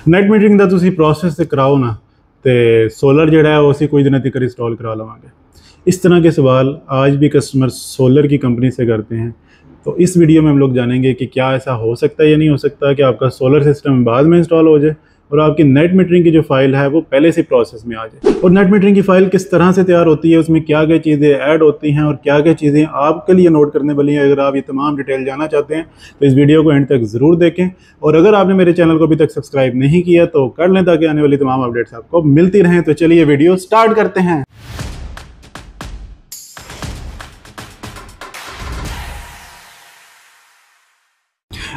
Net metering ਦਾ ਤੁਸੀਂ process ਤੇ ਕਰਾਓ ना तो सोलर जोड़ा है उसी कुछ दिनों तक इंस्टॉल करा लवांगे। इस तरह के सवाल आज भी कस्टमर सोलर की कंपनी से करते हैं। तो इस वीडियो में हम लोग जानेंगे कि क्या ऐसा हो सकता है या नहीं हो सकता कि आपका सोलर सिस्टम बाद में इंस्टॉल हो जाए और आपकी नेट मीटरिंग की जो फाइल है वो पहले से प्रोसेस में आ जाए। और नेट मीटरिंग की फाइल किस तरह से तैयार होती है, उसमें क्या क्या चीज़ें ऐड होती हैं और क्या क्या चीज़ें आपके लिए नोट करने वाली हैं। अगर आप ये तमाम डिटेल जानना चाहते हैं तो इस वीडियो को एंड तक ज़रूर देखें। और अगर आपने मेरे चैनल को अभी तक सब्सक्राइब नहीं किया तो कर लें ताकि आने वाली तमाम अपडेट्स आपको मिलती रहें। तो चलिए वीडियो स्टार्ट करते हैं।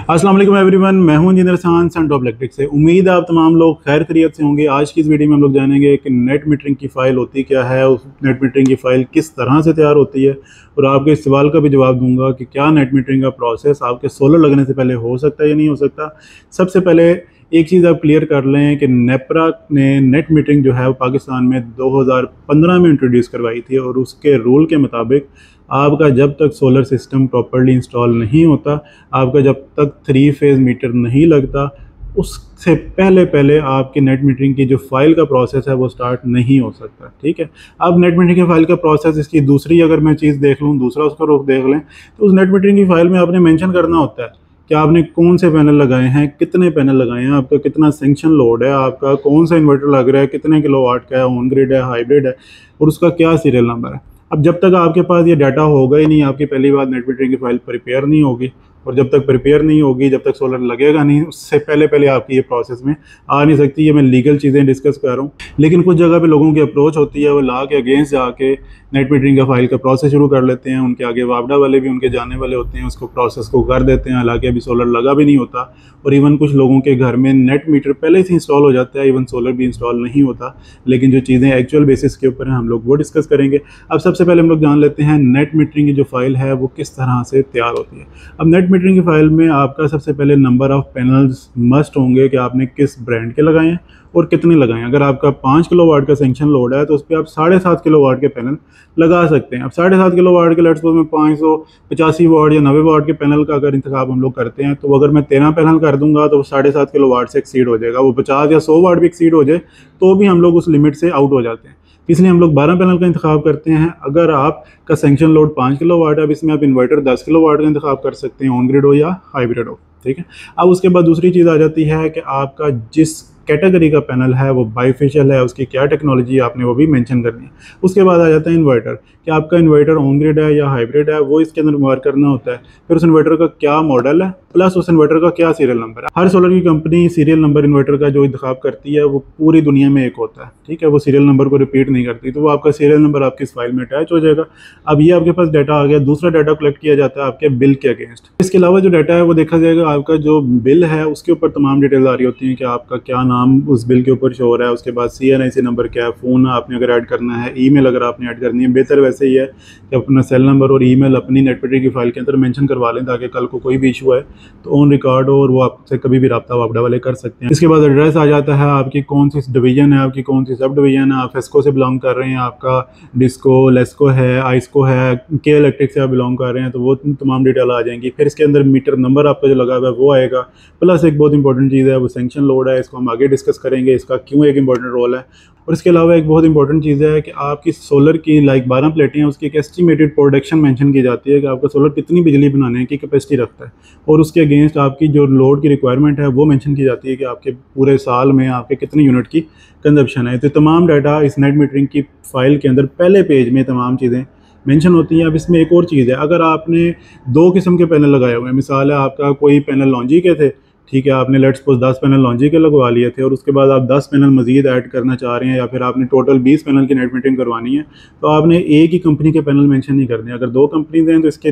अस्सलाम वालेकुम एवरीवन, मैं हूं इंजीनियर हसन सन टॉप इलेक्ट्रिक से। उम्मीद है आप तमाम लोग खैर खैरियत से होंगे। आज की इस वीडियो में हम लोग जानेंगे कि नेट मीटरिंग की फ़ाइल होती क्या है, उस नेट मीटरिंग की फ़ाइल किस तरह से तैयार होती है और आपके इस सवाल का भी जवाब दूंगा कि क्या नेट मीटरिंग का प्रोसेस आपके सोलर लगने से पहले हो सकता है या नहीं हो सकता। सबसे पहले एक चीज़ आप क्लियर कर लें कि नेपरा ने नेट मीटरिंग जो है वो पाकिस्तान में 2015 में इंट्रोड्यूस करवाई थी और उसके रूल के मुताबिक आपका जब तक सोलर सिस्टम प्रॉपर्ली इंस्टॉल नहीं होता, आपका जब तक 3 फेज़ मीटर नहीं लगता, उससे पहले आपकी नेट मीटरिंग की जो फाइल का प्रोसेस है वो स्टार्ट नहीं हो सकता। ठीक है। अब नेट मीटरिंग की फाइल का प्रोसेस, इसकी दूसरी अगर मैं चीज़ देख लूँ, दूसरा उसका रुख देख लें तो उस नेट मीटरिंग की फाइल में आपने मेंशन करना होता है कि आपने कौन से पैनल लगाए हैं, कितने पैनल लगाए हैं, आपका कितना सेंक्शन लोड है, आपका कौन सा इन्वर्टर लग रहा है, कितने किलोवाट का है, ऑन ग्रिड है, हाइब्रिड है और उसका क्या सीरियल नंबर है। अब जब तक आपके पास ये डाटा होगा ही नहीं, आपकी पहली बार नेट मीटरिंग की फाइल प्रिपेयर नहीं होगी और जब तक प्रिपेयर नहीं होगी, जब तक सोलर लगेगा नहीं, उससे पहले आपकी ये प्रोसेस में आ नहीं सकती। ये मैं लीगल चीज़ें डिस्कस कर रहा हूँ, लेकिन कुछ जगह पे लोगों की अप्रोच होती है, वो ला के अगेंस्ट जाके नेट मीटरिंग का फाइल का प्रोसेस शुरू कर लेते हैं। उनके आगे वापडा वाले भी उनके जाने वाले होते हैं, उसको प्रोसेस को कर देते हैं, हालांकि अभी सोलर लगा भी नहीं होता। और इवन कुछ लोगों के घर में नेट मीटर पहले से इंस्टॉल हो जाता है, इवन सोलर भी इंस्टॉल नहीं होता। लेकिन जो चीज़ें एक्चुअल बेसिस के ऊपर हैं हम लोग वो डिस्कस करेंगे। अब सबसे पहले हम लोग जान लेते हैं नेट मीटरिंग की जो फाइल है वो किस तरह से तैयार होती है। अब नेट मीटरिंग की फाइल में आपका सबसे पहले नंबर ऑफ़ पैनल्स मस्ट होंगे कि आपने किस ब्रांड के लगाए हैं और कितने लगाए हैं। अगर आपका 5 किलोवाट का सेंक्शन लोड है तो उस पर आप 7.5 किलोवाट के पैनल लगा सकते हैं। अब 7.5 किलोवाट के लेट्स सपोज में 585 वाट या 90 वाट के पैनल का अगर इंतखाब हम लोग करते हैं तो अगर मैं 13 पैनल कर दूंगा तो 7.5 किलोवाट से एक्सीड हो जाएगा। वो 50 या 100 वाट भी एक्सीड हो जाए तो भी हम लोग उस लिमिट से आउट हो जाते हैं। इसलिए हम लोग 12 पैनल का इंतखाब करते हैं। अगर आपका सेंक्शन लोड 5 किलोवाट है, अब इसमें आप इन्वर्टर 10 किलोवाट का इंतखाब कर सकते हैं, ऑन ग्रिड हो या हाइब्रिड हो। ठीक है। अब उसके बाद दूसरी चीज़ आ जाती है कि आपका जिस कैटेगरी का पैनल है वो बाईफेशियल है, उसकी क्या टेक्नोलॉजी है आपने वो भी मेंशन करनी है। उसके बाद आ जाता है इन्वर्टर, कि आपका इन्वर्टर ऑन ग्रिड है या हाइब्रिड है, वो इसके अंदर मार्क करना होता है। फिर उस इन्वर्टर का क्या मॉडल है, प्लस उस इन्वर्टर का क्या सीरियल नंबर है। हर सोलर की कंपनी सीरियल नंबर इन्वर्टर का जो इंतखाब करती है वो पूरी दुनिया में एक होता है। ठीक है। वो सीरियल नंबर को रिपीट नहीं करती, तो वो आपका सीरियल नंबर आपकी इस फाइल में अटैच हो जाएगा। अब ये आपके पास डाटा आ गया। दूसरा डाटा कलेक्ट किया जाता है आपके बिल के अगेंस्ट। इसके अलावा जो डाटा है वो देखा जाएगा, आपका जो बिल है उसके ऊपर तमाम डिटेल आ रही होती हैं कि आपका क्या नाम उस बिल के ऊपर शो हो रहा है, उसके बाद CNIC नंबर क्या है, फ़ोन आपने अगर ऐड करना है, ईमेल अगर आपने ऐड करनी है। बेहतर वैसे ही है कि अपना सेल नंबर और ईमेल अपनी नेट मीटरिंग की फाइल के अंदर मेंशन करवा लें ताकि कल को कोई भी इशू है तो ऑन रिकॉर्ड हो और वो आपसे कभी भी रब्ता वापडा वाले कर सकते हैं। इसके बाद एड्रेस आ जाता है, आपकी कौन सी डिवीजन है, आपकी कौन सी सब डिवीजन है, आप फेस्को से बिलोंग कर रहे हैं, आपका डिस्को लेस्को है, आइस्को है, के इलेक्ट्रिक से आप बिलोंग कर रहे हैं तो वो तमाम डिटेल आ जाएंगी। फिर इसके अंदर मीटर नंबर आपका जो लगा हुआ है वो आएगा, प्लस एक बहुत इंपॉर्टेंट चीज़ है वो सेंक्शन लोड है। इसको हम आगे डिस्कस करेंगे, इसका क्यों एक इंपॉर्टेंट रोल है। और इसके अलावा एक बहुत इंपॉर्टेंट चीज़ है कि आपकी सोलर की 12 प्लेटें हैं, उसकी एक एस्टिमेटेड प्रोडक्शन मेंशन की जाती है कि आपका सोलर कितनी बिजली बनाने की कैपेसिटी रखता है और उसके अगेंस्ट आपकी जो लोड की रिक्वायरमेंट है वो मेंशन की जाती है कि आपके पूरे साल में आपके कितने यूनिट की कंजप्शन है। तो तमाम डाटा इस नेट मीटरिंग की फाइल के अंदर पहले पेज में तमाम चीज़ें मेंशन होती हैं। अब इसमें एक और चीज़ है, अगर आपने 2 किस्म के पैनल लगाए हुए हैं, मिसाल है आपका कोई पैनल लॉन्जी के थे, ठीक है, आपने लेट्स सपोज 10 पैनल लॉन्जी के लगवा लिए थे और उसके बाद आप 10 पैनल मजीद ऐड करना चाह रहे हैं या फिर आपने टोटल 20 पैनल की नेट मीटरिंग करवानी है, तो आपने एक ही कंपनी के पैनल मेंशन नहीं करने। अगर 2 कंपनीज हैं तो इसके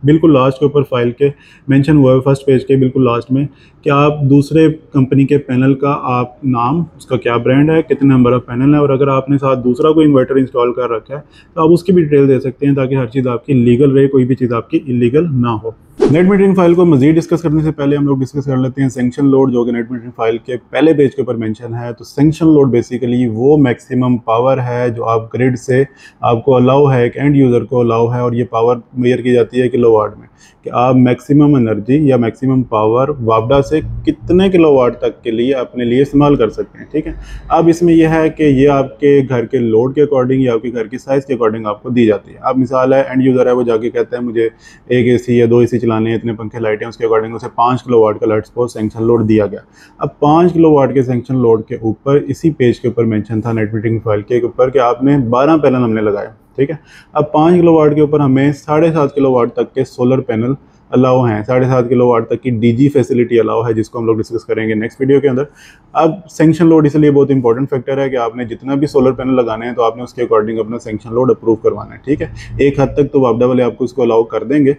बिल्कुल लास्ट के ऊपर फाइल के मेंशन हुआ है, फर्स्ट पेज के बिल्कुल लास्ट में, कि आप दूसरे कंपनी के पैनल का आप नाम, उसका क्या ब्रांड है, कितने नंबर ऑफ पैनल है और अगर आपने साथ दूसरा कोई इन्वर्टर इंस्टॉल कर रखा है तो आप उसकी भी डिटेल दे सकते हैं ताकि हर चीज़ आपकी लीगल रहे, कोई भी चीज़ आपकी इलीगल ना हो। नेट मीटरिंग फाइल को मजीद डिस्कस करने से पहले हम लोग डिस्कस कर लेते हैं सेंक्शन लोड, जो कि नेट मीटरिंग फाइल के पहले पेज के ऊपर मेंशन है। तो सेंक्शन लोड बेसिकली वो मैक्सिमम पावर है जो आप ग्रिड से आपको अलाउ है, एक एंड यूज़र को अलाउ है और ये पावर मेजर की जाती है किलोवाट में। कि आप मैक्सिमम एनर्जी या मैक्सिमम पावर वापडा से कितने किलोवाट तक के लिए अपने लिए इस्तेमाल कर सकते हैं। ठीक है, अब इसमें यह है कि ये आपके घर के लोड के अकॉर्डिंग या आपके घर की साइज़ के अकॉर्डिंग आपको दी जाती है। अब मिसाल है एंड यूज़र है, वो जाके कहता है मुझे एक एसी या 2 एसी चलाने हैं, इतने पंखे लाइटें, उसके अकॉर्डिंग उसे 5 किलोवाट का लेट्स सपोज सैंक्शन लोड दिया गया। अब 5 किलोवाट के सैंक्शन लोड के ऊपर इसी पेज के ऊपर मेंशन था नेट मीटरिंग फाइल के ऊपर कि आपने 12 पैनल हमने लगाए। ठीक है, अब 5 किलोवाट के ऊपर हमें 7.5 किलोवाट तक के सोलर पैनल अलाउ हैं, 7.5 किलोवाट तक की डीजी फैसिलिटी अलाउ है, जिसको हम लोग डिस्कस करेंगे नेक्स्ट वीडियो के अंदर। अब सैंक्शन लोड इसलिए बहुत इंपॉर्टेंट फैक्टर है कि आपने जितना भी सोलर पैनल लगाने हैं तो आपने उसके अकॉर्डिंग अपना सैंक्शन लोड अप्रूव करवाना है। ठीक है, एक हद तक तो वापडा वाले आपको इसको अलाउ कर देंगे।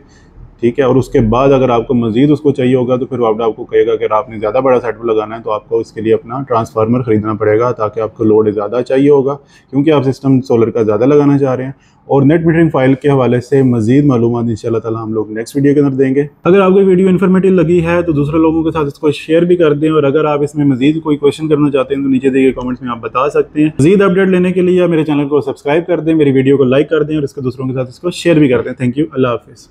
ठीक है, और उसके बाद अगर आपको मजीद उसको चाहिए होगा तो फिर वापडा आपको कहेगा कि आपने ज़्यादा बड़ा सेटअप लगाना है तो आपको इसके लिए अपना ट्रांसफार्मर ख़रीदना पड़ेगा, ताकि आपको लोड ज़्यादा चाहिए होगा क्योंकि आप सिस्टम सोलर का ज़्यादा लगाना चाह रहे हैं। और नेट मीटरिंग फाइल के हवाले से मजीद मालूमात इंशाल्लाह ताला हम लोग नेक्स्ट वीडियो के अंदर देंगे। अगर आपको वीडियो इन्फॉर्मेटिव लगी है तो दूसरे लोगों के साथ इसको शेयर भी कर दें, और अगर आप इसमें मजीद कोई क्वेश्चन करना चाहते हैं तो नीचे दिए गए कमेंट्स में आप बता सकते हैं। मजीद अपडेट लेने के लिए मेरे चैनल को सब्सक्राइब कर दें, मेरी वीडियो को लाइक कर दें और इसके दूसरों के साथ इसको शेयर भी कर दें। थैंक यू, अल्लाह हाफिज़।